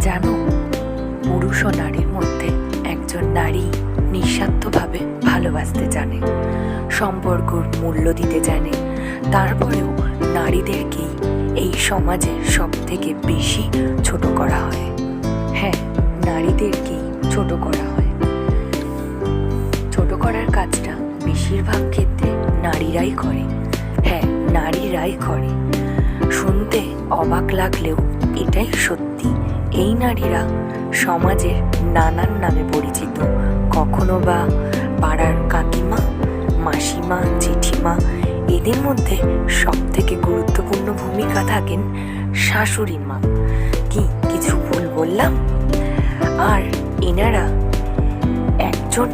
জানো, পুরুষ ও নারীর মধ্যে একজন নারী নিঃস্বার্থভাবে ভালোবাসতে জানে, সম্পর্কর মূল্য দিতে জানে। তারপরেও নারীদেরকেই এই সমাজে সব থেকে বেশি ছোট করা হয়। হ্যাঁ, নারীদেরকেই ছোট করা হয়। ছোট করার কাজটা বেশিরভাগ ক্ষেত্রে নারীরাই করে। হ্যাঁ, নারীরাই করে। শুনতে অবাক লাগলেও এটাই সত্যি। এই নারীরা সমাজের নানান নামে পরিচিত। কখনো বা পাড়ার কাকিমা, মাসিমা, জেঠিমা। এদের মধ্যে সব থেকে গুরুত্বপূর্ণ ভূমিকা থাকেন শাশুড়ি মা। কিছু ভুল বললাম? আর এনারা একজন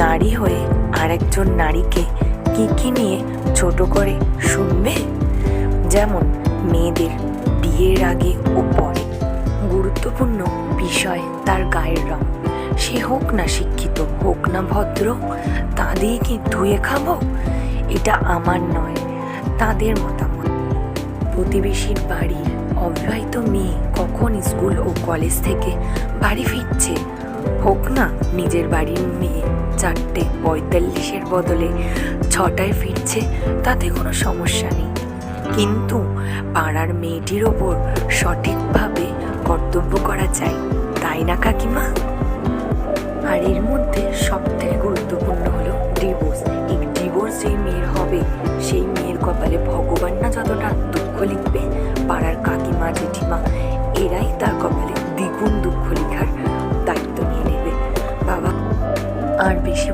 নারী হয়ে আরেকজন নারীকে কি নিয়ে ছোট করে শুনবে? যেমন মেয়েদের বিয়ের আগে ও পরে গুরুত্বপূর্ণ বিষয় তার গায়ের রং। সে হোক না শিক্ষিত, হোক না ভদ্র, তা দিয়ে কি ধুয়ে খাবো? এটা আমার নয়, তাদের মতামত। প্রতিবেশীর বাড়ির অবিবাহিত মেয়ে কখন স্কুল ও কলেজ থেকে বাড়ি ফিরছে, হোক না নিজের বাড়ির মেয়ে 4:45 বদলে 6টায় ফিরছে, তাতে কোনো সমস্যা নেই। কিন্তু পাড়ার মেয়েটির ওপর সঠিকভাবে কর্তব্য করা চাই, তাই না কাকিমা? আর এর মধ্যে সব থেকে গুরুত্বপূর্ণ হলো ডিভোর্স। এই ডিভোর্স যেই মেয়ের হবে, সেই মেয়ের কপালে ভগবান না যতটা দুঃখ লিখবে, পাড়ার কাকিমা, জেঠিমা এরাই তার কপালে দ্বিগুণ দুঃখ লেখার দায়িত্ব নিয়ে নেবে। বাবা, আর বেশি